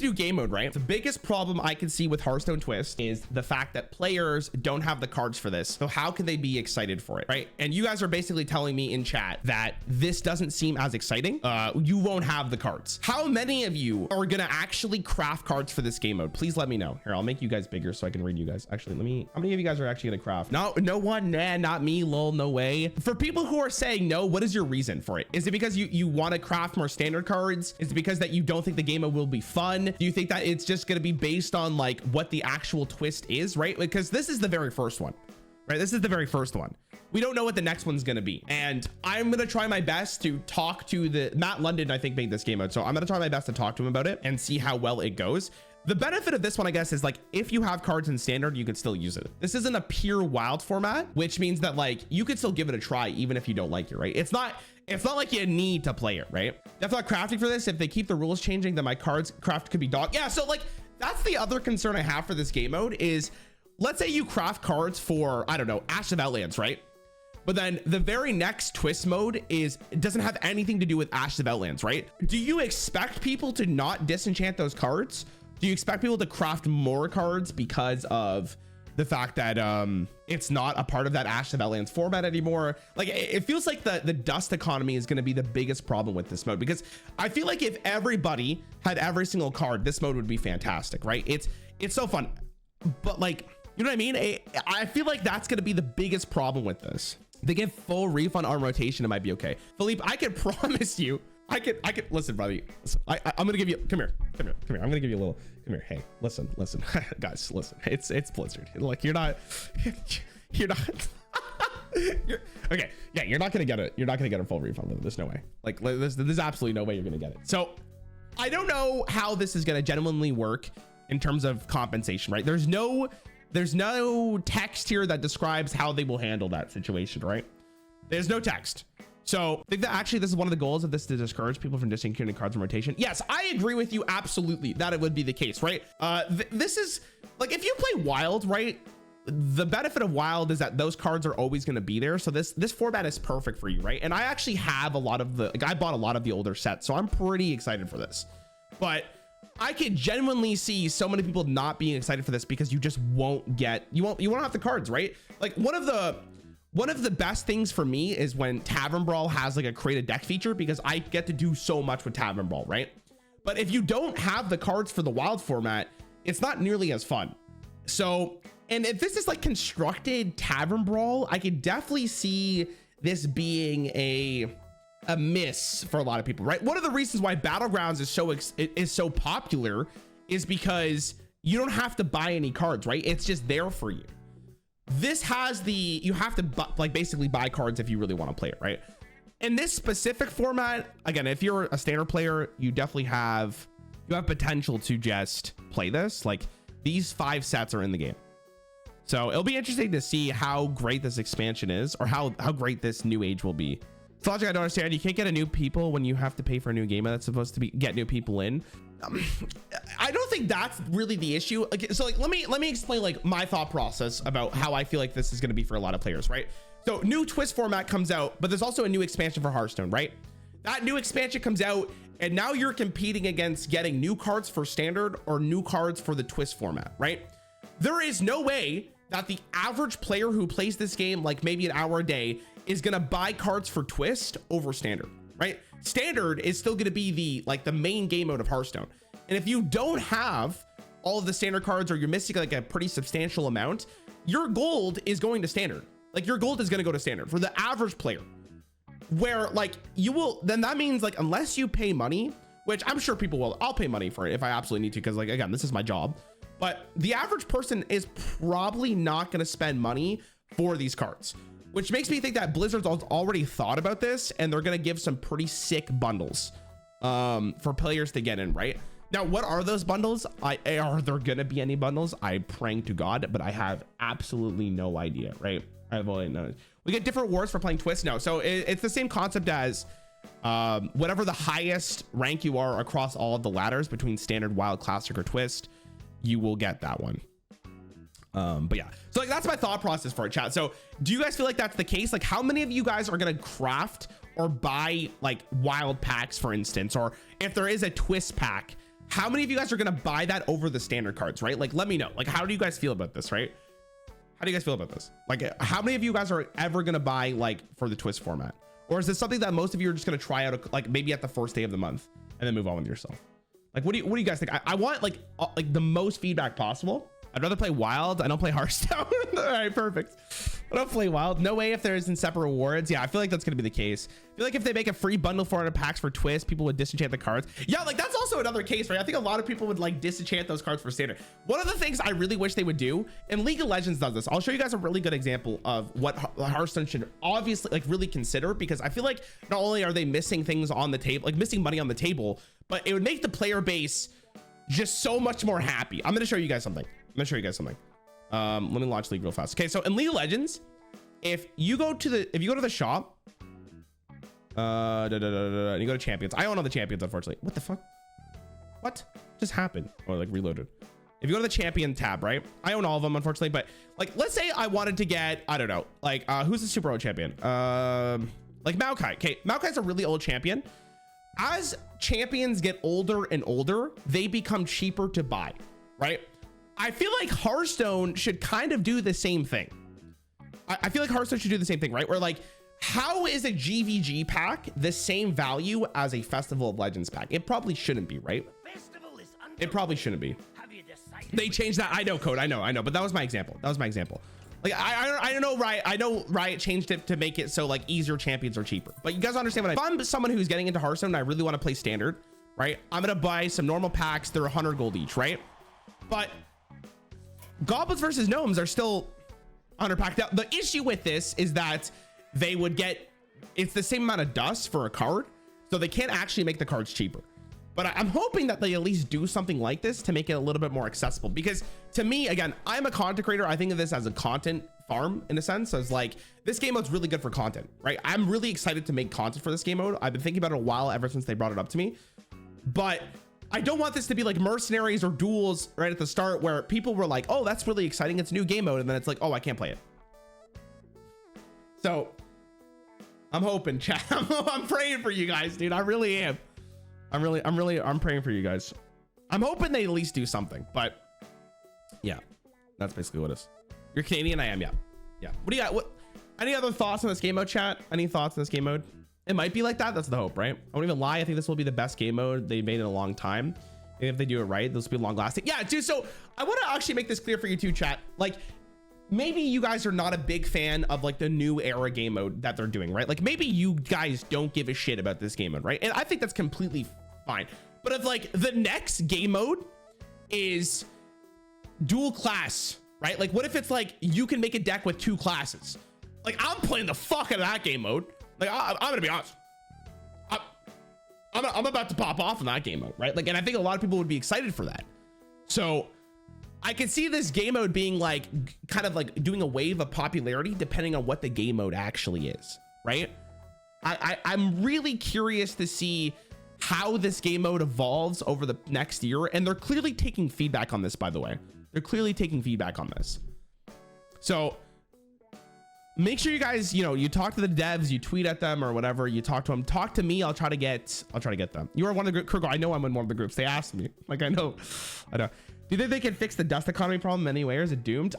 new game mode, right? The biggest problem I can see with Hearthstone Twist is the fact that players don't have the cards for this. So how can they be excited for it, right? And you guys are basically telling me in chat that this doesn't seem as exciting. You won't have the cards. How many of you are gonna actually craft cards for this game mode? Please let me know. Here, I'll make you guys bigger so I can read you guys. Actually, how many of you guys are actually gonna craft? No one, nah, not me, lol, no way. For people who are saying no, what is your reason for it? Is it because you want to craft more standard cards? Is it because that you don't think the game mode will be fun? Do you think that it's just going to be based on like what the actual twist is, right? Because this is the very first one, right? This is the very first one. We don't know what the next one's going to be. And I'm going to try my best to talk to Matt London, I think, made this game mode. So I'm going to try my best to talk to him about it and see how well it goes. The benefit of this one, I guess, is like if you have cards in standard, you can still use it. This isn't a pure wild format, which means that like you could still give it a try even if you don't like it, right? It's not like you need to play it, right? That's not crafting for this. If they keep the rules changing, then my cards craft could be dog. Yeah, so like that's the other concern I have for this game mode is, let's say you craft cards for, I don't know, Ash of Outlands, right? But then the very next twist mode it doesn't have anything to do with Ash of Outlands, right? Do you expect people to not disenchant those cards? Do you expect people to craft more cards because of the fact that it's not a part of that Ash of Outlands format anymore? Like it feels like the dust economy is going to be the biggest problem with this mode, because I feel like if everybody had every single card, this mode would be fantastic, right? It's so fun, but like, you know what I mean? I feel like that's going to be the biggest problem with this. They give full refund on rotation, it might be okay. Philippe, I can promise you, I could listen, brother. Listen, I'm gonna give you, come here. I'm gonna give you a little, come here. Hey, listen, guys, listen. It's Blizzard. Like you're not. Okay. Yeah, you're not gonna get it. You're not gonna get a full refund with it. There's no way. Like there's absolutely no way you're gonna get it. So I don't know how this is gonna genuinely work in terms of compensation, right? There's no text here that describes how they will handle that situation, right? There's no text. So I think that actually this is one of the goals of this, to discourage people from disincubating cards in rotation. Yes, I agree with you absolutely that it would be the case, right? This is like, if you play wild, right? The benefit of wild is that those cards are always going to be there. So this format is perfect for you, right? And I actually have a lot of I bought a lot of the older sets, so I'm pretty excited for this. But I could genuinely see so many people not being excited for this because you just won't have the cards, right? Like one of the best things for me is when Tavern Brawl has like a create a deck feature, because I get to do so much with Tavern Brawl, right? But if you don't have the cards for the wild format, it's not nearly as fun. So, and if this is like constructed Tavern Brawl, I could definitely see this being a miss for a lot of people, right? One of the reasons why Battlegrounds is so popular is because you don't have to buy any cards, right? It's just there for you. This has you have to like basically buy cards if you really want to play it, right? In this specific format, again, if you're a standard player, you definitely have potential to just play this. Like these 5 sets are in the game. So it'll be interesting to see how great this expansion is, or how great this new age will be. It's logic I don't understand. You can't get a new people when you have to pay for a new game that's supposed to get new people in. I don't think that's really the issue. Okay, so like let me explain like my thought process about how I feel like this is going to be for a lot of players, right? So new twist format comes out, but there's also a new expansion for Hearthstone, right? That new expansion comes out, and now you're competing against getting new cards for standard or new cards for the twist format, right? There is no way that the average player who plays this game like maybe an hour a day is gonna buy cards for twist over standard, right? Standard is still gonna be the main game mode of Hearthstone. And if you don't have all of the standard cards, or you're missing like a pretty substantial amount, your gold is going to standard. Like your gold is gonna go to standard for the average player. Where like then that means like, unless you pay money, which I'm sure people will, I'll pay money for it if I absolutely need to, because like, again, this is my job. But the average person is probably not going to spend money for these cards, which makes me think that Blizzard's already thought about this, and they're going to give some pretty sick bundles for players to get in, right? Now, what are those bundles? Are there going to be any bundles? I'm praying to God, but I have absolutely no idea, right? I have only known. We get different wars for playing Twist now. So it's the same concept as whatever the highest rank you are across all of the ladders between standard, wild, classic, or twist, you will get that one. But yeah, so like that's my thought process for it, chat. So do you guys feel like that's the case? Like how many of you guys are gonna craft or buy like wild packs, for instance, or if there is a twist pack, how many of you guys are gonna buy that over the standard cards, right? Like, let me know. Like, how do you guys feel about this, right? How do you guys feel about this? Like, how many of you guys are ever gonna buy like for the Twist format? Or is this something that most of you are just gonna try out, like maybe at the first day of the month and then move on with yourself? Like, what do you guys think? I want like the most feedback possible. I'd rather play Wild. I don't play Hearthstone. All right, perfect. I don't play Wild. No way if there isn't separate rewards. Yeah, I feel like that's going to be the case. I feel like if they make a free bundle 400 packs for Twist, people would disenchant the cards. Yeah, like that's also another case, right? I think a lot of people would like disenchant those cards for standard. One of the things I really wish they would do, and League of Legends does this. I'll show you guys a really good example of what Hearthstone should obviously like really consider, because I feel like not only are they missing things on the table, like missing money on the table, but it would make the player base just so much more happy. I'm going to show you guys something. Let me launch League real fast. Okay, so in League of Legends, if you go to the shop, and you go to champions. I own all the champions, unfortunately. What the fuck? What just happened? Or like reloaded. If you go to the champion tab, right? I own all of them, unfortunately. But like, let's say I wanted to get, I don't know, like who's the super old champion? Like Maokai. Okay, Maokai's a really old champion. As champions get older and older, they become cheaper to buy, right? I feel like Hearthstone should kind of do the same thing. I feel like Hearthstone should do the same thing, right? Where like, how is a GVG pack the same value as a Festival of Legends pack? It probably shouldn't be, right? It probably shouldn't be. They changed that. I know, Code. I know. But that was my example. Like, I don't know, Riot. I know Riot changed it to make it so like easier champions are cheaper. But you guys understand if I'm someone who's getting into Hearthstone and I really want to play standard, right? I'm gonna buy some normal packs. They're 100 gold each, right? But goblins versus gnomes are still underpacked out. The issue with this is that they would get, it's the same amount of dust for a card, so they can't actually make the cards cheaper. But I'm hoping that they at least do something like this to make it a little bit more accessible, because to me, again, I'm a content creator. I think of this as a content farm in a sense. So it's like, this game mode's really good for content, right? I'm really excited to make content for this game mode. I've been thinking about it a while, ever since they brought it up to me, but I don't want this to be like mercenaries or duels right at the start where people were like, oh, that's really exciting, it's a new game mode, and then it's like, oh, I can't play it. So I'm hoping, chat. I'm praying for you guys, dude. I really am. I'm praying for you guys. I'm hoping they at least do something, but yeah, that's basically what it is. You're Canadian? I am. Yeah. What do you got? Any other thoughts on this game mode, chat? Any thoughts on this game mode? It might be like that. That's the hope, right? I won't even lie. I think this will be the best game mode they made in a long time. And if they do it right, this will be long lasting. Yeah, dude. So I want to actually make this clear for you too, chat. Like, maybe you guys are not a big fan of like the new era game mode that they're doing, right? Like maybe you guys don't give a shit about this game mode, right? And I think that's completely fine. But if like the next game mode is dual class, right? Like what if it's like you can make a deck with 2 classes? Like I'm playing the fuck out of that game mode. Like I'm gonna be honest, I'm about to pop off in that game mode, right? Like, and I think a lot of people would be excited for that. So I can see this game mode being like kind of like doing a wave of popularity depending on what the game mode actually is, right? I'm really curious to see how this game mode evolves over the next year. And they're clearly taking feedback on this, by the way. They're clearly taking feedback on this. So make sure you guys, you talk to the devs, you tweet at them or whatever, you talk to them, talk to me. I'll try to get them. You are one of the group. I know I'm in one of the groups. They asked me, like, I know. Do you think they can fix the dust economy problem anyway, or is it doomed?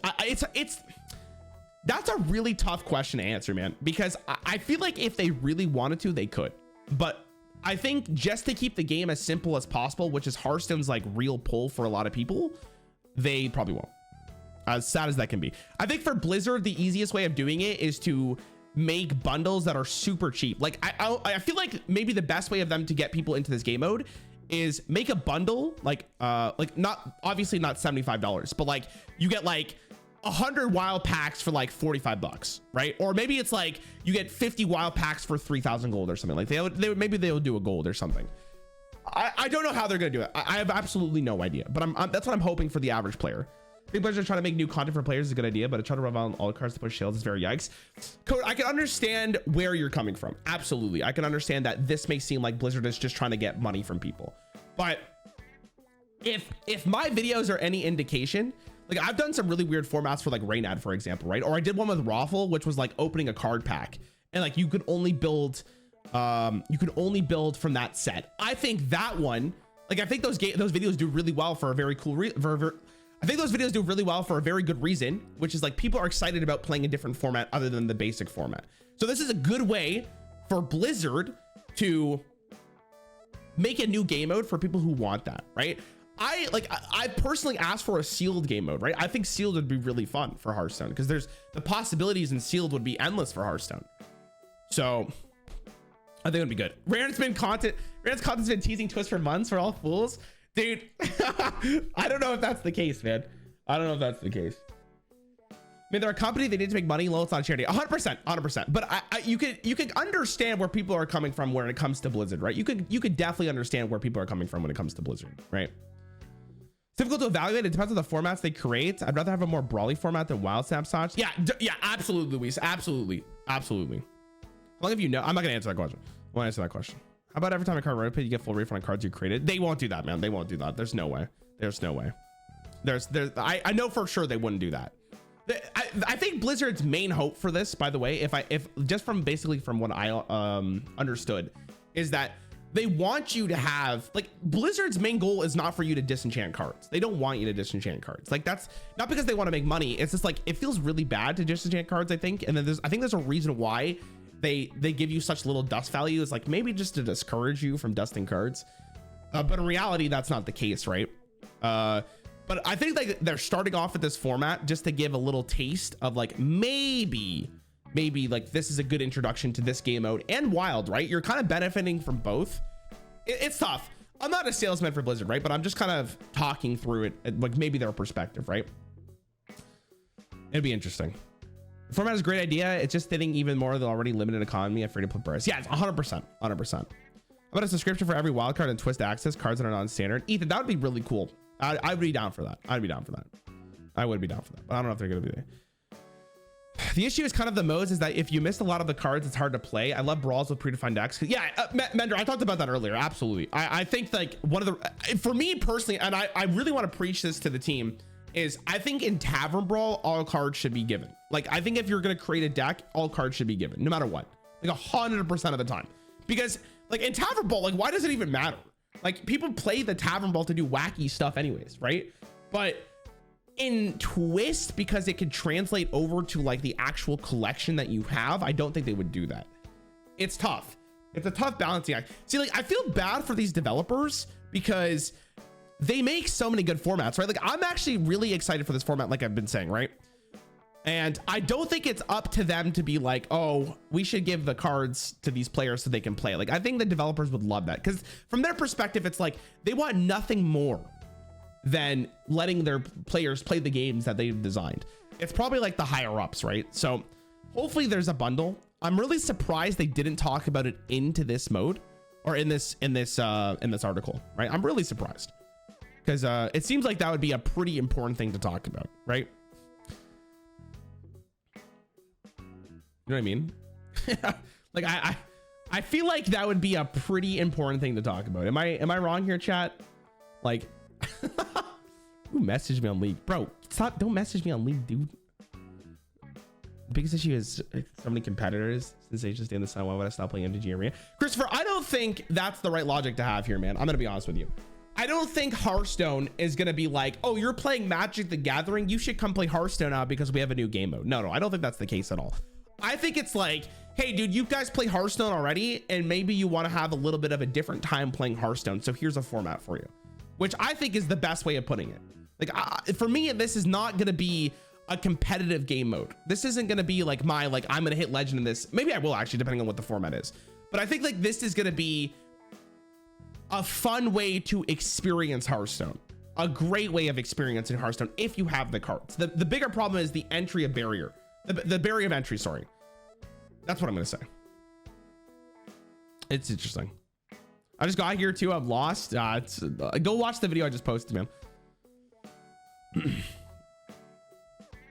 That's a really tough question to answer, man, because I feel like if they really wanted to, they could. But I think just to keep the game as simple as possible, which is Hearthstone's like real pull for a lot of people, they probably won't. As sad as that can be. I think for Blizzard, the easiest way of doing it is to make bundles that are super cheap. Like I feel like maybe the best way of them to get people into this game mode is make a bundle like not obviously not $75, but like you get like 100 wild packs for like $45, right? Or maybe it's like you get 50 wild packs for 3,000 gold or something. Like maybe they'll do a gold or something. I don't know how they're gonna do it. I have absolutely no idea, but that's what I'm hoping for the average player. I think Blizzard trying to make new content for players is a good idea, but trying to revolve on all cards to push shields is very yikes. Code, I can understand where you're coming from. Absolutely. I can understand that this may seem like Blizzard is just trying to get money from people. But if my videos are any indication, like I've done some really weird formats for like Raynad, for example, right? Or I did one with Raffle, which was like opening a card pack, and like you could only build from that set. I think that one Like I think those videos do really well for a very cool I think those videos do really well for a very good reason, which is like people are excited about playing a different format other than the basic format. So this is a good way for Blizzard to make a new game mode for people who want that, right? I personally asked for a sealed game mode, right? I think sealed would be really fun for Hearthstone because there's the possibilities in sealed would be endless for Hearthstone. So I think it would be good. Rarran's content's been teasing Twist for months for all fools. Dude, I don't know if that's the case, man. I don't know if that's the case. I mean, they're a company, they need to make money. Lol, it's not a charity. 100%. But you can understand where people are coming from when it comes to Blizzard, right? You could definitely understand where people are coming from when it comes to Blizzard, right? It's difficult to evaluate. It depends on the formats they create. I'd rather have a more brawly format than wild snapshots. Yeah, absolutely, Luis. Absolutely. How long have you know? I'm not gonna answer that question. I want to answer that question. How about every time a card rotate, you get full refund on cards you created? They won't do that, man. They won't do that. There's no way. I know for sure they wouldn't do that. I think Blizzard's main hope for this, by the way, if just from what I understood, is that they want you to have, like, Blizzard's main goal is not for you to disenchant cards. They don't want you to disenchant cards. Like, that's not because they want to make money. It's just like it feels really bad to disenchant cards, I think. And then I think there's a reason why they give you such little dust value. It's like maybe just to discourage you from dusting cards, but in reality that's not the case, right? But I think like they're starting off with this format just to give a little taste of like maybe like this is a good introduction to this game mode and wild, right? You're kind of benefiting from both. It's tough. I'm not a salesman for Blizzard, right? But I'm just kind of talking through it, like maybe their perspective, right? It'd be interesting. The format is a great idea. It's just thinning even more the already limited economy of free-to-play players. Yeah, it's 100%. How about a subscription for every wildcard and Twist access cards that are non-standard? Ethan, that would be really cool. I would be down for that. I would be down for that. But I don't know if they're going to be there. The issue is kind of the modes is that if you miss a lot of the cards, it's hard to play. I love brawls with predefined decks. Yeah, Mender, I talked about that earlier. Absolutely. I think like one of the, for me personally, and I really want to preach this to the team, is I think in Tavern Brawl, all cards should be given. Like, I think if you're going to create a deck, all cards should be given, no matter what. Like 100% of the time. Because like in Tavern Brawl, like why does it even matter? Like people play the Tavern Brawl to do wacky stuff anyways, right? But in Twist, because it could translate over to like the actual collection that you have, I don't think they would do that. It's tough. It's a tough balancing act. See, like I feel bad for these developers because they make so many good formats, right? Like I'm actually really excited for this format, like I've been saying, right? And I don't think it's up to them to be like, oh, we should give the cards to these players so they can play. Like I think the developers would love that because from their perspective, it's like they want nothing more than letting their players play the games that they've designed. It's probably like the higher ups, right? So hopefully there's a bundle. I'm really surprised they didn't talk about it into this mode or in this article, right? I'm really surprised because it seems like that would be a pretty important thing to talk about, right? You know what I mean? Like I feel like that would be a pretty important thing to talk about. Am I wrong here, chat? Like who messaged me on League? Bro, stop, don't message me on League, dude. The biggest issue is so many competitors since they just stay in the sun. Why would I stop playing MTG Arena? Christopher, I don't think that's the right logic to have here, man. I'm gonna be honest with you. I don't think Hearthstone is gonna be like, oh, you're playing Magic the Gathering, you should come play Hearthstone now because we have a new game mode. No, I don't think that's the case at all. I think it's like, hey, dude, you guys play Hearthstone already, and maybe you want to have a little bit of a different time playing Hearthstone. So here's a format for you, which I think is the best way of putting it. Like for me, this is not going to be a competitive game mode. This isn't going to be like I'm going to hit legend in this. Maybe I will actually, depending on what the format is. But I think like this is going to be a fun way to experience Hearthstone. A great way of experiencing Hearthstone if you have the cards. The bigger problem is the entry of barrier. The barrier of entry, sorry. That's what I'm gonna say. It's interesting. I just got here too. I'm lost. Go watch the video I just posted, man.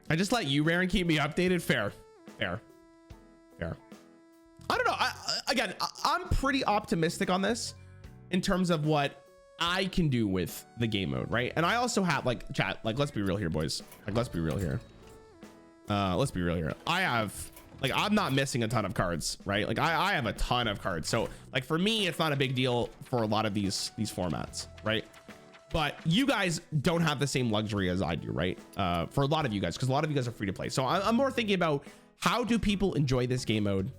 I just let you, Rarran, keep me updated. Fair. I don't know. I'm pretty optimistic on this in terms of what I can do with the game mode, right? And I also have like chat. Like, let's be real here, boys. Like, let's be real here. I have Like I'm not missing a ton of cards, right? Like I have a ton of cards. So like for me, it's not a big deal for a lot of these formats, right? But you guys don't have the same luxury as I do, right? For a lot of you guys, because a lot of you guys are free to play. So I'm more thinking about how do people enjoy this game mode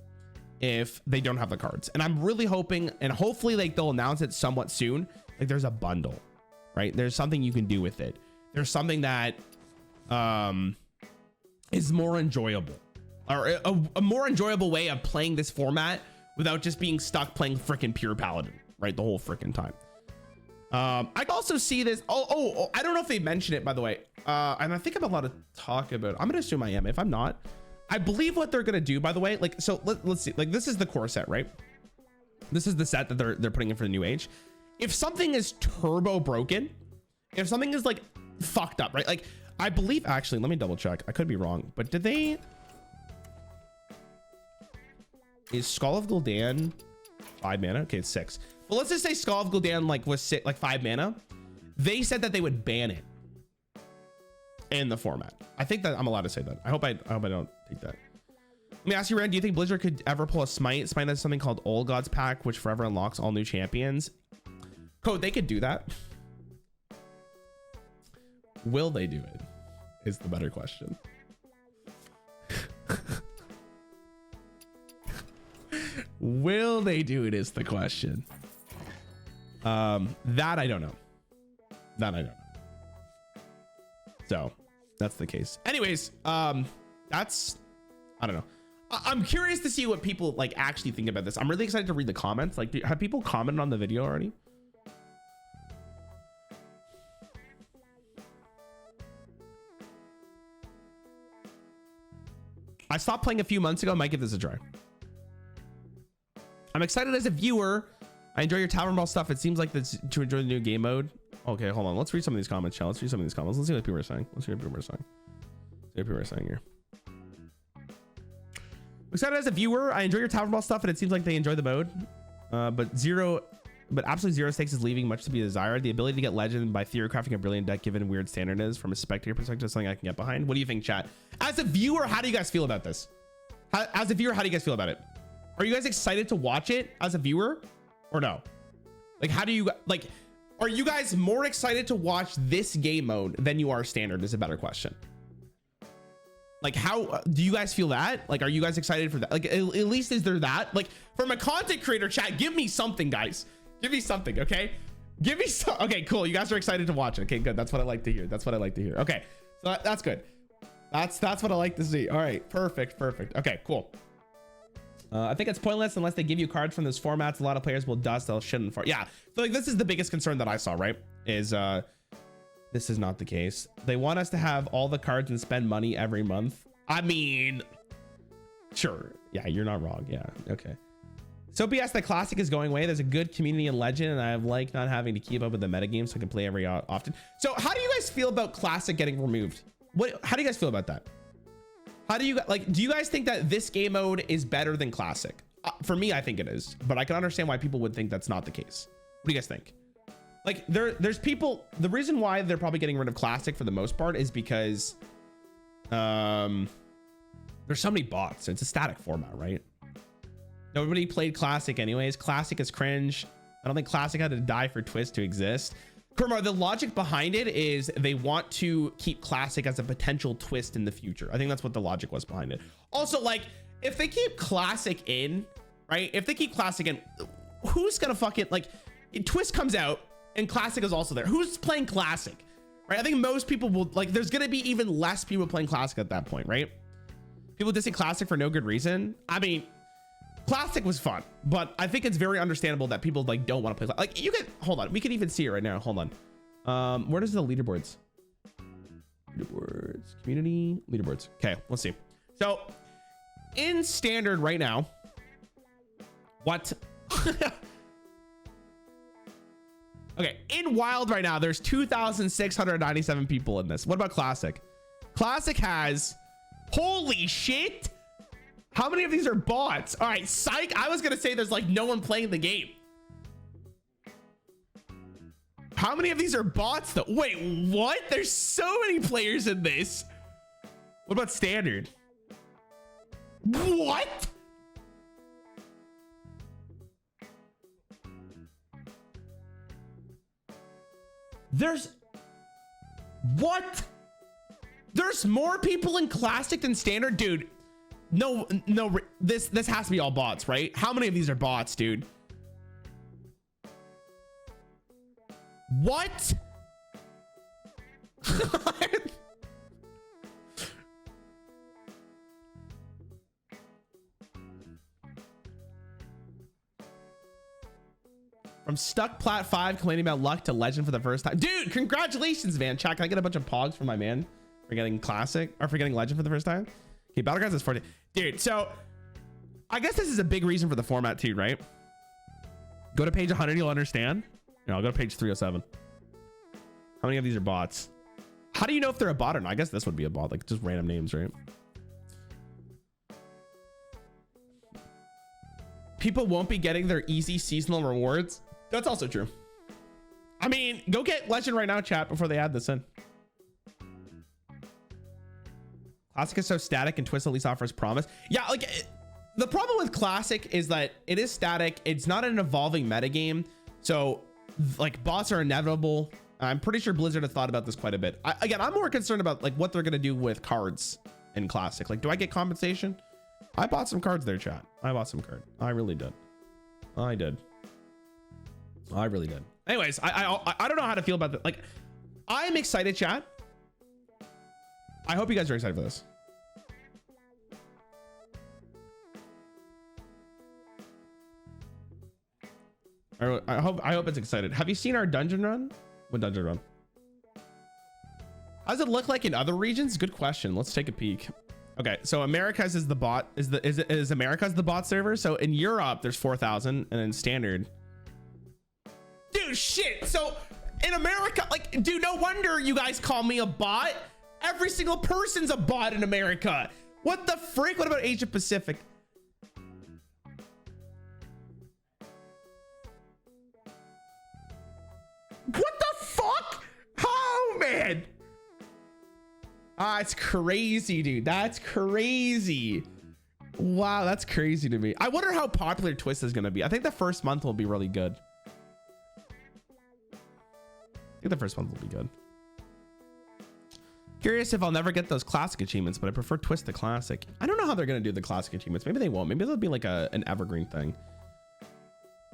if they don't have the cards? And I'm really hoping, and hopefully like they'll announce it somewhat soon. Like there's a bundle, right? There's something you can do with it. There's something that is more enjoyable, or a more enjoyable way of playing this format without just being stuck playing freaking pure paladin, right? The whole freaking time. I can also see this. Oh, I don't know if they mentioned it, by the way. And I think I'm allowed to talk about it. I'm going to assume I am. If I'm not, I believe what they're going to do, by the way, like, so let's see, like, this is the core set, right? This is the set that they're putting in for the new age. If something is turbo broken, if something is like fucked up, right? Like I believe, actually, let me double check. I could be wrong, but did they, is Skull of Gul'dan 5 mana? Okay, it's 6. Well, let's just say Skull of Gul'dan like was 5 mana. They said that they would ban it in the format. I think that I'm allowed to say that. I hope I don't take that. Let me ask you, Rand, do you think Blizzard could ever pull a Smite? Smite has something called Old Gods Pack, which forever unlocks all new champions. Code, they could do that. Will they do it? Is the better question. Will they do it is the question. That I don't know. That I don't know. So that's the case. Anyways, that's, I don't know. I'm curious to see what people like actually think about this. I'm really excited to read the comments. Like, have people commented on the video already? I stopped playing a few months ago. Might give this a try. I'm excited as a viewer. I enjoy your tavern brawl stuff. It seems like that's to enjoy the new game mode. Okay, hold on. Let's read some of these comments, Chad. Let's read some of these comments. Let's see what people are saying. Let's see what people are saying. See what people are saying here. I'm excited as a viewer. I enjoy your tavern brawl stuff, and it seems like they enjoy the mode. But absolutely zero stakes is leaving much to be desired. The ability to get legend by theorycrafting a brilliant deck, given weird standard is, from a spectator perspective, is something I can get behind. What do you think, chat? As a viewer, how do you guys feel about this? As a viewer, how do you guys feel about it? Are you guys excited to watch it as a viewer or no? Like, how do you like, are you guys more excited to watch this game mode than you are standard is a better question. Like, how do you guys feel that? Like, are you guys excited for that? Like, at least is there that? Like, from a content creator, chat, give me something, guys. Give me something, okay? Give me some. Okay, cool. You guys are excited to watch it. Okay, good. That's what I like to hear. That's what I like to hear. Okay, so that's good. That's what I like to see. All right, perfect. Okay, cool. I think it's pointless unless they give you cards from those formats. A lot of players will dust. They'll shit for. Yeah, so like this is the biggest concern that I saw. Right? Is this is not the case. They want us to have all the cards and spend money every month. I mean, sure. Yeah, you're not wrong. Yeah. Okay. So BS, the classic is going away. There's a good community in Legend, and I like not having to keep up with the metagame, so I can play every often. So how do you guys feel about classic getting removed? How do you guys feel about that? How do you like, do you guys think that this game mode is better than classic? For me, I think it is, but I can understand why people would think that's not the case. What do you guys think? Like there's people, the reason why they're probably getting rid of classic for the most part is because there's so many bots. It's a static format, right? Nobody played classic anyways. Classic is cringe. I don't think classic had to die for Twist to exist. Kurmar, the logic behind it is they want to keep classic as a potential twist in the future. I think that's what the logic was behind it. Also, like, if they keep classic in, right? If they keep classic in, who's gonna fucking, like, Twist comes out and classic is also there. Who's playing classic, right? I think most people will, like, there's gonna be even less people playing classic at that point, right? People dissing classic for no good reason. I mean, classic was fun, but I think it's very understandable that people like don't want to play. Like, you can hold on, we can even see it right now. Hold on. Where does the leaderboards? Leaderboards, community leaderboards. Okay, let's see. So in standard right now, what? Okay, in wild right now, there's 2,697 people in this. What about classic? Classic has, holy shit. How many of these are bots? All right, psych. I was gonna say there's like no one playing the game. How many of these are bots though? Wait, what? There's so many players in this. What about standard? What? There's what? There's more people in classic than standard, dude. No, this has to be all bots, right? How many of these are bots, dude? What? From stuck plat 5 complaining about luck to legend for the first time. Dude, congratulations, man. Chat, can I get a bunch of pogs for my man for getting classic or for getting legend for the first time? Okay, Battlegrounds is 14. Dude, so I guess this is a big reason for the format too, right? Go to page 100, you'll understand. No, I'll go to page 307. How many of these are bots? How do you know if they're a bot or not? I guess this would be a bot, like just random names, right? People won't be getting their easy seasonal rewards. That's also true. I mean, go get legend right now, chat, before they add this in. Classic is so static and Twist at least offers promise. Yeah, like the problem with Classic is that it is static. It's not an evolving metagame. So like bots are inevitable. I'm pretty sure Blizzard has thought about this quite a bit. Again, I'm more concerned about like what they're going to do with cards in Classic. Like, do I get compensation? I bought some cards there, chat. I bought some card. I really did. I did. I really did. Anyways, I don't know how to feel about that. Like, I'm excited, chat. I hope you guys are excited for this. I hope it's excited. Have you seen our dungeon run? What dungeon run? How does it look like in other regions? Good question. Let's take a peek. Okay, so Americas is the bot. Is Americas the bot server? So in Europe, there's 4,000, and in standard. Dude, shit. So in America, like, dude, no wonder you guys call me a bot. Every single person's a bot in America. What the frick? What about Asia Pacific? What the fuck? Oh, man. Ah, it's crazy, dude. That's crazy. Wow, that's crazy to me. I wonder how popular Twist is going to be. I think the first month will be really good. I think the first month will be good. Curious if I'll never get those classic achievements, but I prefer Twist to classic. I don't know how they're going to do the classic achievements. Maybe they won't. Maybe it'll be like an evergreen thing.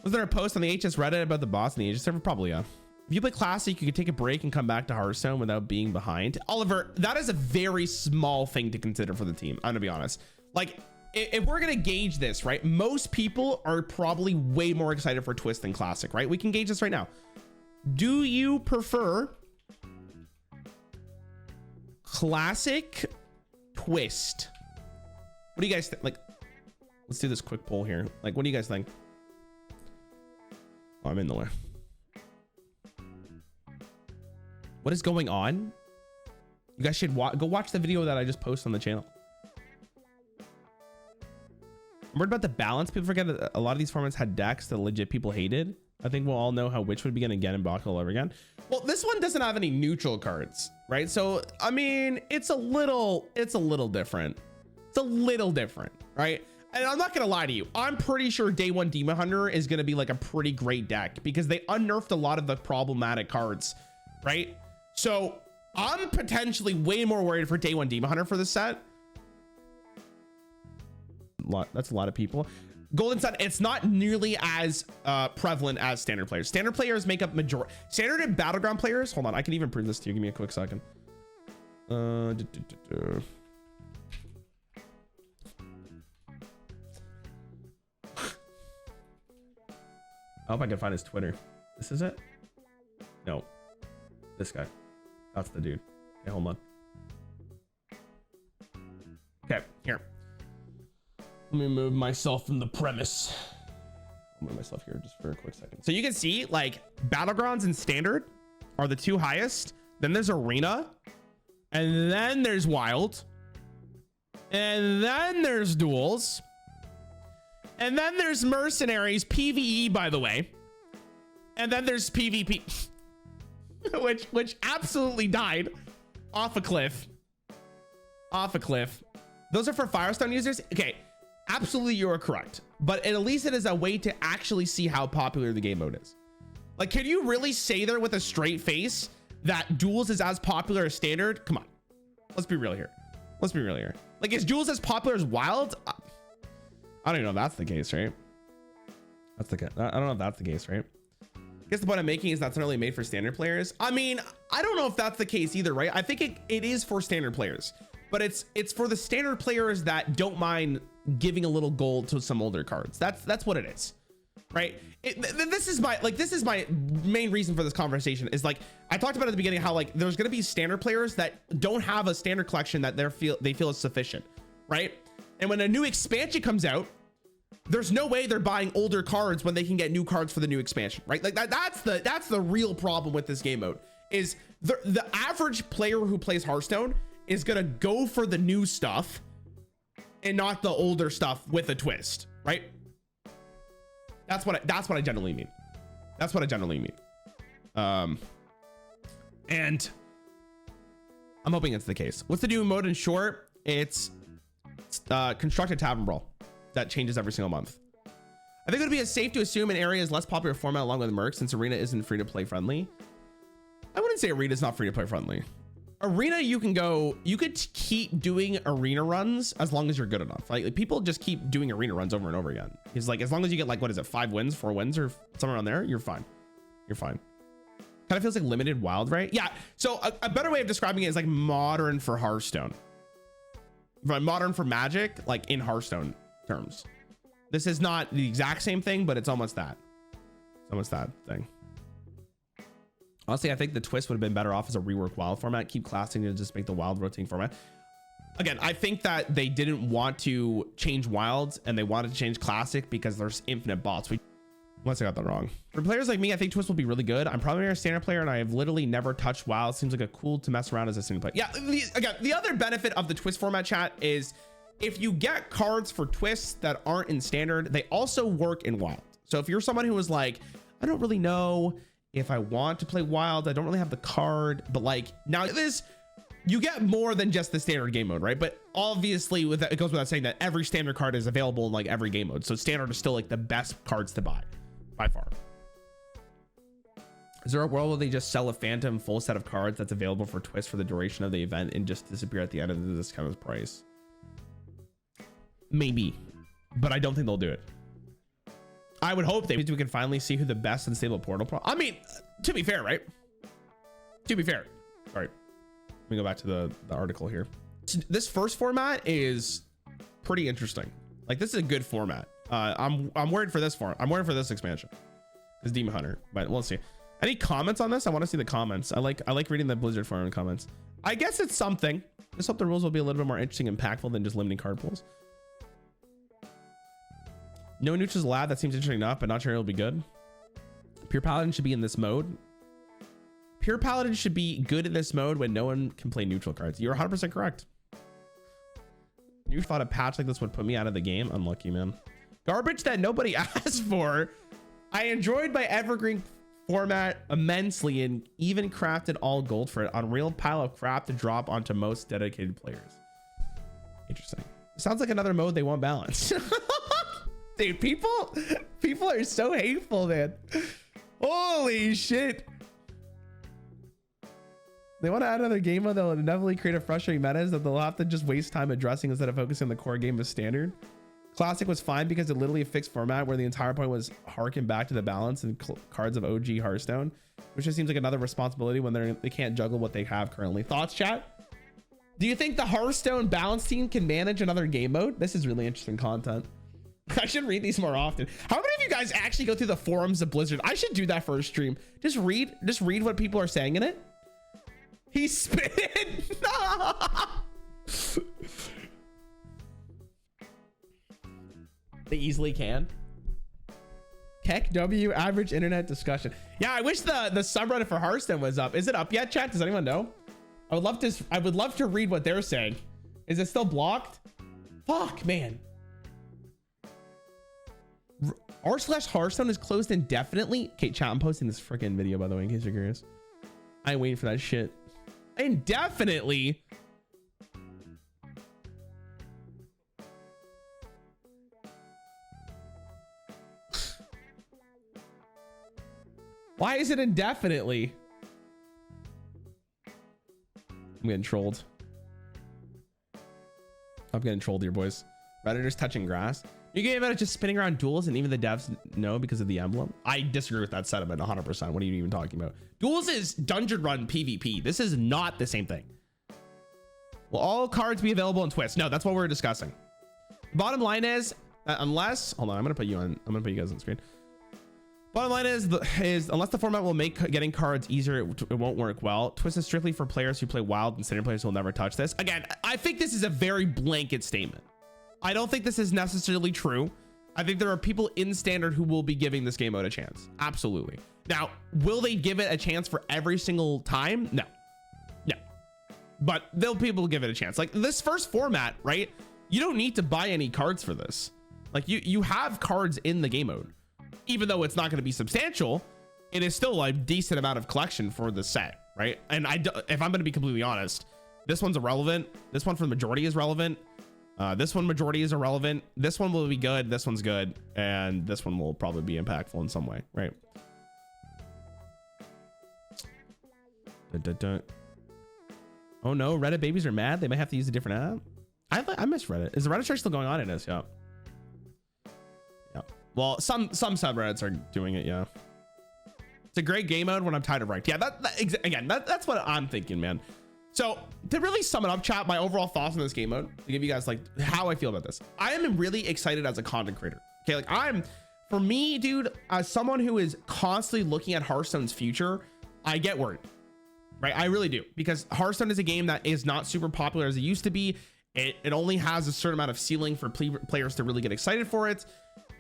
Was there a post on the HS Reddit about the boss in the HS server? Probably, yeah. If you play classic, you can take a break and come back to Hearthstone without being behind. Oliver, that is a very small thing to consider for the team. I'm gonna be honest. Like, if we're gonna gauge this, right? Most people are probably way more excited for Twist than classic, right? We can gauge this right now. Do you prefer classic, Twist? What do you guys think? Like, let's do this quick poll here. Like, what do you guys think? Oh, I'm in the way. What is going on? You guys should go watch the video that I just posted on the channel. I'm worried about the balance. People forget that a lot of these formats had decks that legit people hated. I think we'll all know how Witch would begin again and block all over again. Well, this one doesn't have any neutral cards, right? So, I mean, it's a little different. It's a little different, right? And I'm not gonna lie to you. I'm pretty sure Day 1 Demon Hunter is gonna be like a pretty great deck because they unnerfed a lot of the problematic cards, right? So I'm potentially way more worried for Day 1 Demon Hunter for this set. That's a lot of people. Golden Sun, it's not nearly as prevalent as standard players. Standard players make up majority. Standard and battleground players. Hold on, I can even prove this to you. Give me a quick second. I hope I can find his Twitter. This is it? No. This guy. That's the dude. Okay, hold on. Okay, here. Let me move myself from the premise. I'll move myself here just for a quick second. So you can see, like, battlegrounds and standard are the two highest. Then there's arena. And then there's wild. And then there's duels. And then there's mercenaries, PvE, by the way. And then there's PvP, which absolutely died off a cliff. Off a cliff. Those are for Firestone users. Okay, absolutely, you are correct. But at least it is a way to actually see how popular the game mode is. Like, can you really say there with a straight face that duels is as popular as standard? Come on, let's be real here. Let's be real here. Like, is duels as popular as wild? I don't even know if that's the case, right? I don't know if that's the case, right? I guess the point I'm making is that's not really made for standard players. I mean, I don't know if that's the case either, right? I think it is for standard players, but it's for the standard players that don't mind giving a little gold to some older cards. That's what it is, right? This is my main reason for this conversation is, like, I talked about at the beginning how, like, there's going to be standard players that don't have a standard collection that they feel is sufficient, right? And when a new expansion comes out, there's no way they're buying older cards when they can get new cards for the new expansion, right? Like that's the real problem with this game mode is the average player who plays Hearthstone is gonna go for the new stuff and not the older stuff with a twist, right? That's what I generally mean. That's what I generally mean. And I'm hoping it's the case. What's the new mode in short? It's construct a tavern brawl that changes every single month. I think it would be safe to assume an area is less popular format along with Merc since Arena isn't free to play friendly. I wouldn't say Arena is not free to play friendly. Arena, you could keep doing arena runs as long as you're good enough. Like people just keep doing arena runs over and over again. It's like, as long as you get, like, what is it, 5 wins, 4 wins or somewhere around there, you're fine. You're fine. Kind of feels like limited wild, right? Yeah. So a better way of describing it is like modern for Hearthstone. Modern for Magic, like in Hearthstone terms. This is not the exact same thing, but it's almost that. It's almost that thing. Honestly, I think the twist would have been better off as a rework wild format. Keep classing and just make the wild rotating format. Again, I think that they didn't want to change wilds and they wanted to change classic because there's infinite bots. Unless I got that wrong. For players like me, I think twist will be really good. I'm probably a standard player and I have literally never touched wild. Seems like a cool to mess around as a single player. Yeah, again, the other benefit of the twist format, chat, is if you get cards for twists that aren't in standard, they also work in wild. So if you're someone who is like, I don't really know if I want to play wild, I don't really have the card, but like now this, you get more than just the standard game mode, right? But obviously with that, it goes without saying that every standard card is available in like every game mode. So standard is still like the best cards to buy by far. Is there a world where they just sell a phantom full set of cards that's available for twist for the duration of the event and just disappear at the end of the discounted price? Maybe, but I don't think they'll do it. I would hope we can finally see who the best and stable portal pro. I mean, to be fair, right? To be fair. All right. Let me go back to the article here. This first format is pretty interesting. Like, this is a good format. I'm worried for this form. I'm worried for this expansion. This Demon Hunter, but we'll see. Any comments on this? I want to see the comments. I like reading the Blizzard forum comments. I guess it's something. Just hope the rules will be a little bit more interesting and impactful than just limiting card pools. No neutrals allowed. That seems interesting enough, but not sure it'll be good. Pure Paladin should be in this mode. Pure Paladin should be good in this mode when no one can play neutral cards. You're 100% correct. You thought a patch like this would put me out of the game? Unlucky, man. Garbage that nobody asked for. I enjoyed my evergreen format immensely and even crafted all gold for it. Unreal pile of crap to drop onto most dedicated players. Interesting. Sounds like another mode they won't balance. Dude, people are so hateful, man. Holy shit. They want to add another game mode that will inevitably create a frustrating meta that they'll have to just waste time addressing instead of focusing on the core game of standard. Classic was fine because it literally a fixed format where the entire point was harken back to the balance and cards of OG Hearthstone, which just seems like another responsibility when they can't juggle what they have currently. Thoughts, chat? Do you think the Hearthstone balance team can manage another game mode? This is really interesting content. I should read these more often. How many of you guys actually go through the forums of Blizzard? I should do that for a stream. Just read what people are saying in it. He's spitting. They easily can. Keck W average internet discussion. Yeah, I wish the subreddit for Hearthstone was up. Is it up yet, chat? Does anyone know? I would love to read what they're saying. Is it still blocked? Fuck, man. r/Hearthstone is closed indefinitely. Okay, chat, I'm posting this freaking video, by the way, in case you're curious. I ain't waiting for that shit. Indefinitely. Why is it indefinitely? I'm getting trolled. I'm getting trolled here, boys. Redditor's touching grass. You game about it just spinning around duels, and even the devs know because of the emblem. I disagree with that sentiment 100%. What are you even talking about? Duels is dungeon run PvP. This is not the same thing. Will all cards be available in Twist? No, that's what we're discussing. Bottom line is, unless, hold on, I'm gonna put you guys on screen. Bottom line is unless the format will make getting cards easier, it won't work well. Twist is strictly for players who play Wild, and standard players will never touch this. Again, I think this is a very blanket statement. I don't think this is necessarily true. I think there are people in standard who will be giving this game mode a chance. Absolutely. Now, will they give it a chance for every single time? No. But people give it a chance. Like this first format, right? You don't need to buy any cards for this. Like you have cards in the game mode. Even though it's not going to be substantial, it is still a decent amount of collection for the set, right? And if I'm going to be completely honest, this one's irrelevant. This one for the majority is relevant. This one majority is irrelevant. This one will be good. This one's good. And this one will probably be impactful in some way, right? Oh no, Reddit babies are mad. They might have to use a different app. I miss Reddit. Is the Reddit search still going on? It is, yeah. Yeah. Well, some subreddits are doing it, yeah. It's a great game mode when I'm tired of ranked. Yeah, that's what I'm thinking, man. So to really sum it up, chat, my overall thoughts on this game mode, to give you guys like how I feel about this. I am really excited as a content creator. Okay, like for me, dude, as someone who is constantly looking at Hearthstone's future, I get worried, right? I really do, because Hearthstone is a game that is not super popular as it used to be. It only has a certain amount of ceiling for players to really get excited for it.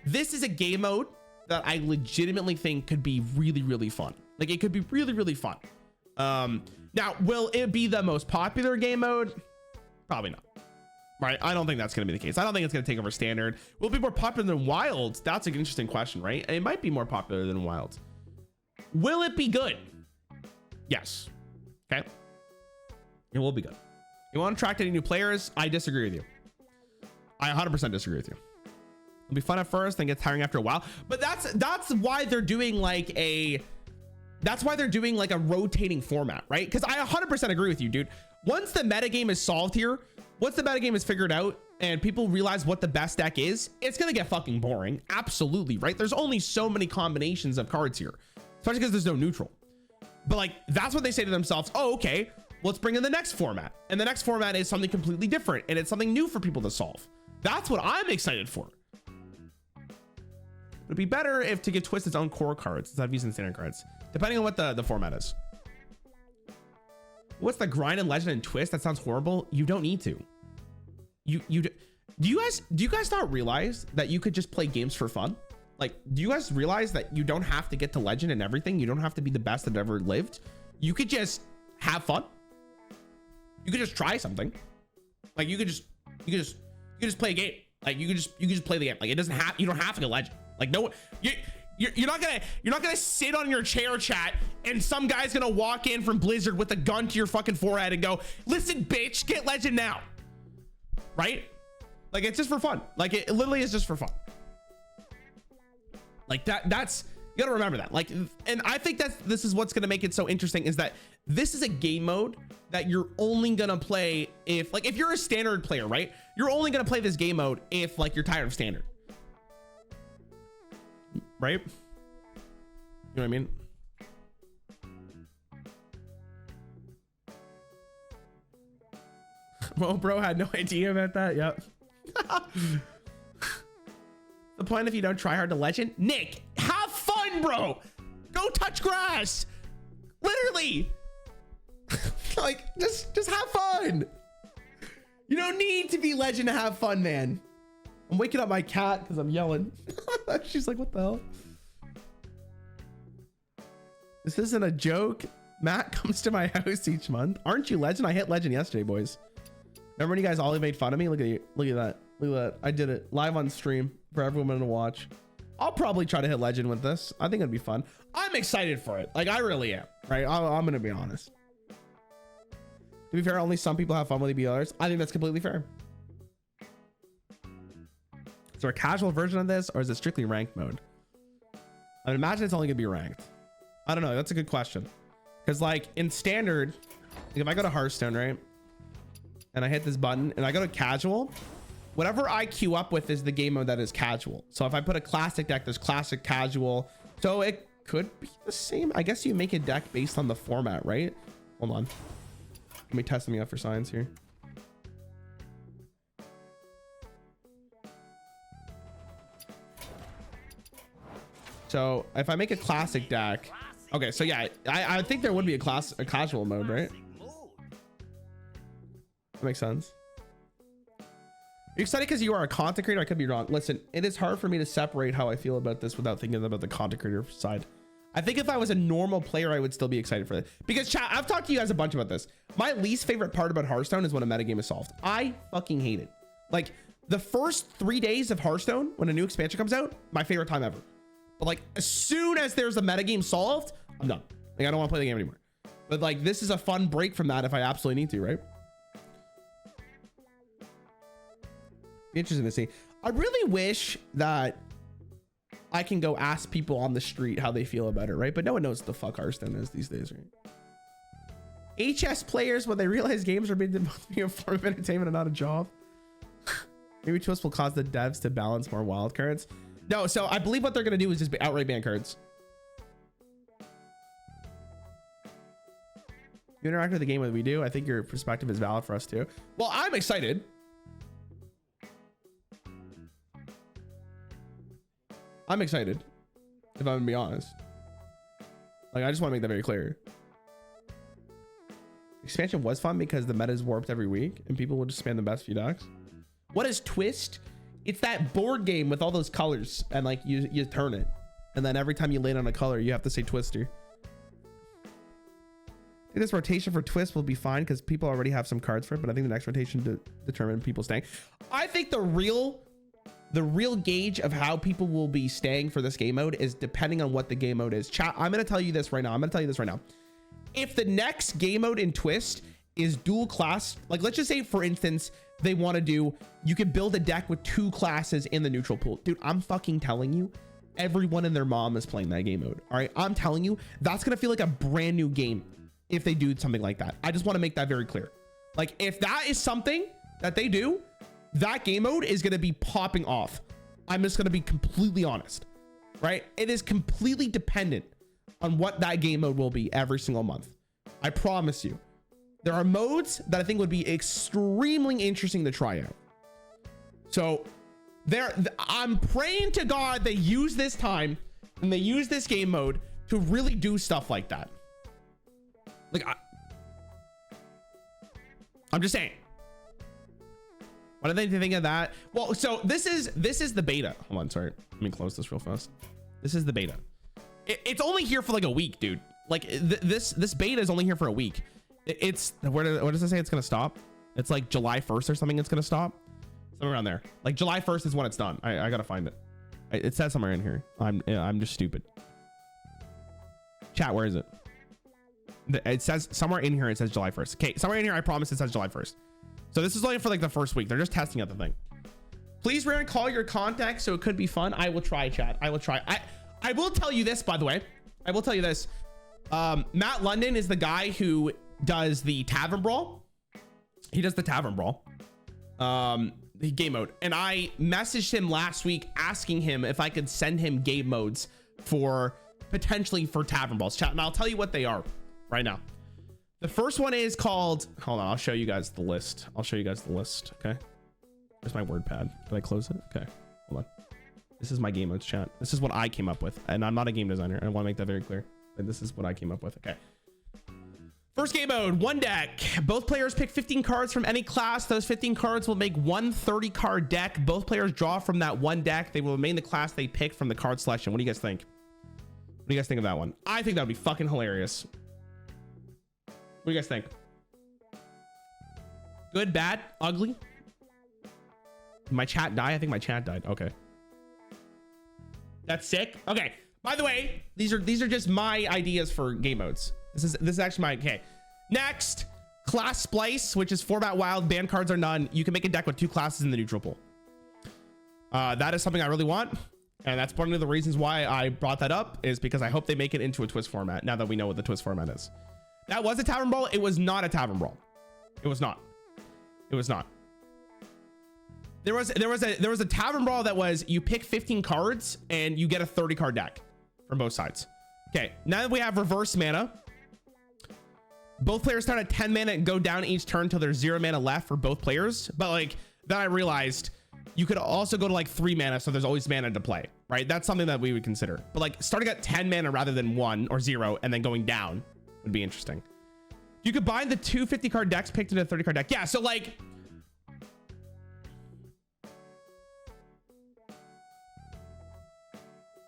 This is a game mode that I legitimately think could be really, really fun. Like it could be really, really fun. Now, will it be the most popular game mode? Probably not, right? I don't think that's going to be the case. I don't think it's going to take over standard. Will it be more popular than Wild? That's an interesting question, right? It might be more popular than Wild. Will it be good? Yes. Okay. It will be good. You want to attract any new players? I disagree with you. I 100% disagree with you. It'll be fun at first, then get tiring after a while. But that's why they're doing like a rotating format, right? Because I 100% agree with you, dude. Once the metagame is solved here, once the metagame is figured out and people realize what the best deck is, it's gonna get fucking boring. Absolutely, right? There's only so many combinations of cards here, especially because there's no neutral. But like, that's what they say to themselves. Oh, okay, let's bring in the next format. And the next format is something completely different, and it's something new for people to solve. That's what I'm excited for. It'd be better if to give Twist its own core cards instead of using standard cards, depending on what the format is. What's the grind and legend and Twist? That sounds horrible. You don't need to. Do you guys not realize that you could just play games for fun? Like, do you guys realize that you don't have to get to legend and everything? You don't have to be the best that ever lived. You could just have fun. You could just try something. Like you could just play a game. Like you could just play the game. Like it doesn't have, you don't have to get legend. Like no, you're not gonna sit on your chair, chat, and some guy's gonna walk in from Blizzard with a gun to your fucking forehead and go, listen, bitch, get legend now. Right? Like it's just for fun. Like it literally is just for fun. Like that's, you gotta remember that. Like, and I think this is what's gonna make it so interesting, is that this is a game mode that you're only gonna play if you're a standard player, right? You're only gonna play this game mode if like you're tired of standard. Right? You know what I mean? Well, bro had no idea about that. Yep. The point if you don't try hard to legend, Nick, have fun, bro. Go touch grass. Literally. Like, just have fun. You don't need to be legend to have fun, man. I'm waking up my cat because I'm yelling. She's like, what the hell? This isn't a joke. Matt comes to my house each month. Aren't you legend? I hit legend yesterday, boys. Remember when you guys all made fun of me? Look at you. Look at that. Look at that. I did it live on stream for everyone to watch. I'll probably try to hit legend with this. I think it'd be fun. I'm excited for it. Like I really am, right? I'm going to be honest. To be fair, only some people have fun with EBRs. I think that's completely fair. Is there a casual version of this, or is it strictly ranked mode? I would imagine it's only gonna be ranked. I don't know. That's a good question. Because like in standard, if I go to Hearthstone, right, and I hit this button and I go to casual, whatever I queue up with is the game mode that is casual. So if I put a classic deck, there's classic, casual. So it could be the same. I guess you make a deck based on the format, right? Hold on. Let me test something out for science here. So if I make a classic deck, okay, so yeah, I think there would be a casual mode, right? That makes sense. Are you excited because you are a content creator? I could be wrong. Listen, it is hard for me to separate how I feel about this without thinking about the content creator side. I think if I was a normal player, I would still be excited for it. Because chat, I've talked to you guys a bunch about this. My least favorite part about Hearthstone is when a metagame is solved. I fucking hate it. Like the first 3 days of Hearthstone, when a new expansion comes out, my favorite time ever. But like as soon as there's a metagame solved, I'm done. Like I don't want to play the game anymore. But like this is a fun break from that if I absolutely need to, right? Be interesting to see. I really wish that I can go ask people on the street how they feel about it, right? But no one knows what the fuck Hearthstone is these days, right? HS players, when they realize games are being a form of entertainment and not a job. Maybe Twist will cause the devs to balance more wild cards. No, so I believe what they're going to do is just outright ban cards. You interact with the game when we do. I think your perspective is valid for us too. Well, I'm excited. I'm excited, if I'm gonna be honest. Like, I just want to make that very clear. Expansion was fun because the meta is warped every week and people will just spam the best few decks. What is Twist? It's that board game with all those colors and like you turn it. And then every time you land on a color, you have to say Twister. I think this rotation for Twist will be fine because people already have some cards for it, but I think the next rotation to determine people staying. I think the real gauge of how people will be staying for this game mode is depending on what the game mode is. Chat, I'm going to tell you this right now. If the next game mode in Twist is dual class, like let's just say for instance, they want to do, you can build a deck with 2 classes in the neutral pool. Dude, I'm fucking telling you, everyone and their mom is playing that game mode. All right. I'm telling you, that's going to feel like a brand new game if they do something like that. I just want to make that very clear. Like if that is something that they do, that game mode is going to be popping off. I'm just going to be completely honest, right? It is completely dependent on what that game mode will be every single month. I promise you. There are modes that I think would be extremely interesting to try out. So I'm praying to God they use this time and they use this game mode to really do stuff like that. Like, I'm just saying. What do they think of that? Well, so this is the beta. Hold on, sorry. Let me close this real fast. This is the beta. It's only here for like a week, dude. Like this beta is only here for a week. It's what does it say? It's gonna stop. It's like July 1st or something. It's gonna stop. Somewhere around there. Like July 1st is when it's done. I gotta find it. It says somewhere in here. I'm just stupid. Chat, where is it? It says somewhere in here. It says July 1st. Okay, somewhere in here. I promise it says July 1st. So this is only for like the first week. They're just testing out the thing. Please, Rarran, call your contact so it could be fun. I will try, chat. I will try. I will tell you this, by the way. I will tell you this. Matt London is the guy who does the tavern brawl. He does the tavern brawl. The game mode. And I messaged him last week asking him if I could send him game modes for potentially for tavern brawls, chat. And I'll tell you what they are right now. The first one is called, hold on, I'll show you guys the list. Okay. Where's my WordPad? Did I close it? Okay, hold on. This is my game modes, chat. This is what I came up with. And I'm not a game designer. I want to make that very clear. But this is what I came up with. Okay. First game mode, 1 deck. Both players pick 15 cards from any class. Those 15 cards will make one 30-card deck. Both players draw from that 1 deck. They will remain the class they pick from the card selection. What do you guys think? What do you guys think of that one? I think that would be fucking hilarious. What do you guys think? Good, bad, ugly? Did my chat die? I think my chat died. Okay. That's sick. Okay. By the way, these are just my ideas for game modes. This is actually my, okay. Next, class splice, which is format wild. Ban cards are none. You can make a deck with 2 classes in the neutral pool. That is something I really want. And that's one of the reasons why I brought that up, is because I hope they make it into a twist format now that we know what the twist format is. That was a tavern brawl. It was not a tavern brawl. It was not. It was not. There was a tavern brawl that was, you pick 15 cards and you get a 30 card deck from both sides. Okay, now that we have reverse mana, both players start at 10 mana and go down each turn until there's 0 mana left for both players. But like, then I realized you could also go to like 3 mana, so there's always mana to play, right? That's something that we would consider. But like starting at 10 mana rather than 1 or 0 and then going down would be interesting. You could bind the 2 50 card decks picked into a 30 card deck. Yeah, so like,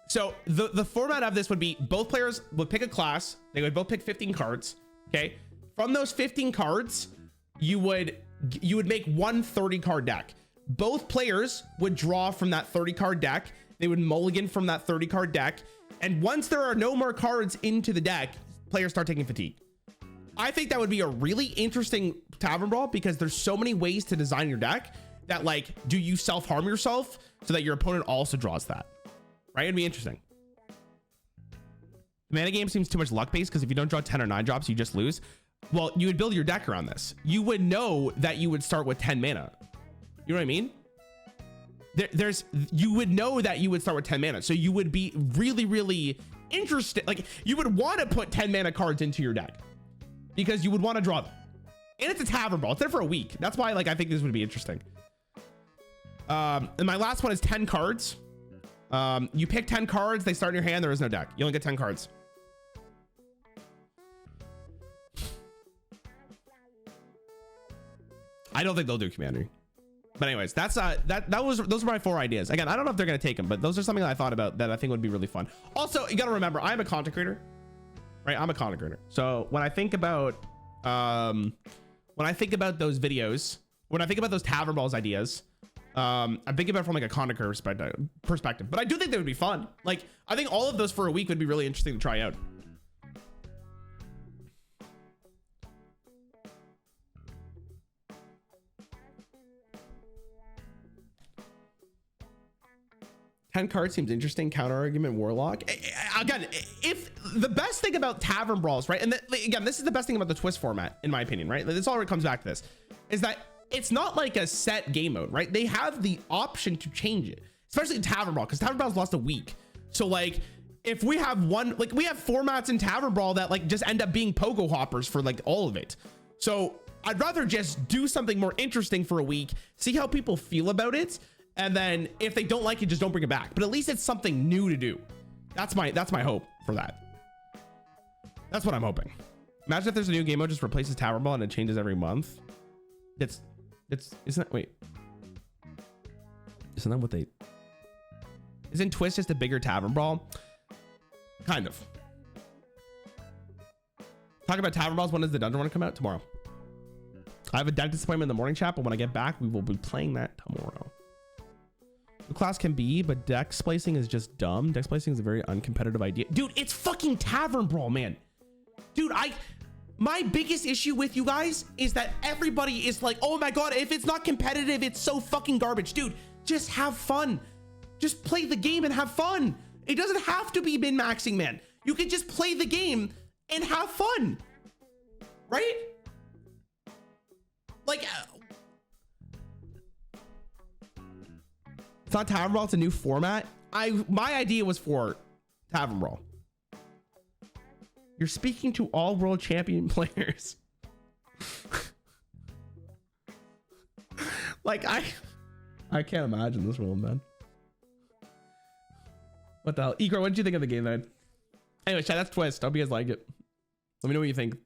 so the format of this would be both players would pick a class. They would both pick 15 cards. Okay. From those 15 cards, you would make one 30 card deck. Both players would draw from that 30 card deck. They would mulligan from that 30 card deck. And once there are no more cards into the deck, players start taking fatigue. I think that would be a really interesting tavern brawl, because there's so many ways to design your deck that, like, do you self-harm yourself so that your opponent also draws that? Right? It'd be interesting. The mana game seems too much luck based, because if you don't draw 10 or 9 drops, you just lose. Well, you would build your deck around this. You would know that you would start with 10 mana. You know what I mean? You would know that you would start with 10 mana. So you would be really, really interested. Like, you would want to put 10 mana cards into your deck because you would want to draw them. And it's a tavern brawl. It's there for a week. That's why, like, I think this would be interesting. And my last one is 10 cards. You pick 10 cards, they start in your hand, there is no deck. You only get 10 cards. I don't think they'll do Commander. But anyways, those were my 4 ideas. Again, I don't know if they're gonna take them, but those are something that I thought about that I think would be really fun. Also, you gotta remember, I'm a content creator, right? I'm a content creator. So when I think about those videos, when I think about those tavern balls ideas, I'm thinking about it from like a content creator perspective, but I do think they would be fun. Like, I think all of those for a week would be really interesting to try out. Ten cards seems interesting. Counter argument, Warlock. Again, if the best thing about tavern brawls, right? And again, this is the best thing about the twist format, in my opinion, right? This already comes back to this, is that it's not like a set game mode, right? They have the option to change it, especially in tavern brawl, because tavern brawl's lost a week. So like, if we have we have formats in tavern brawl that like just end up being pogo hoppers for like all of it. So I'd rather just do something more interesting for a week, see how people feel about it. And then if they don't like it, just don't bring it back. But at least it's something new to do. That's my hope for that. That's what I'm hoping. Imagine if there's a new game mode just replaces tavern brawl and it changes every month. Isn't that what they, isn't Twist just a bigger tavern brawl? Kind of. Talk about tavern brawls. When does the dungeon want to come out? Tomorrow. I have a dentist appointment in the morning, chat, but when I get back, we will be playing that tomorrow. The class can be, but deck splicing is just dumb. Deck splicing is a very uncompetitive idea. Dude, it's fucking tavern brawl, man. Dude, my biggest issue with you guys is that everybody is like, oh my God, if it's not competitive, it's so fucking garbage. Dude, just have fun. Just play the game and have fun. It doesn't have to be min-maxing, man. You can just play the game and have fun, right? Like, it's not tavern brawl, it's a new format. My idea was for tavern brawl. You're speaking to all world champion players. Like, I can't imagine this world, man. What the hell? Igor, what did you think of the game then? Anyway, chat, that's Twist. Hope you guys like it. Let me know what you think.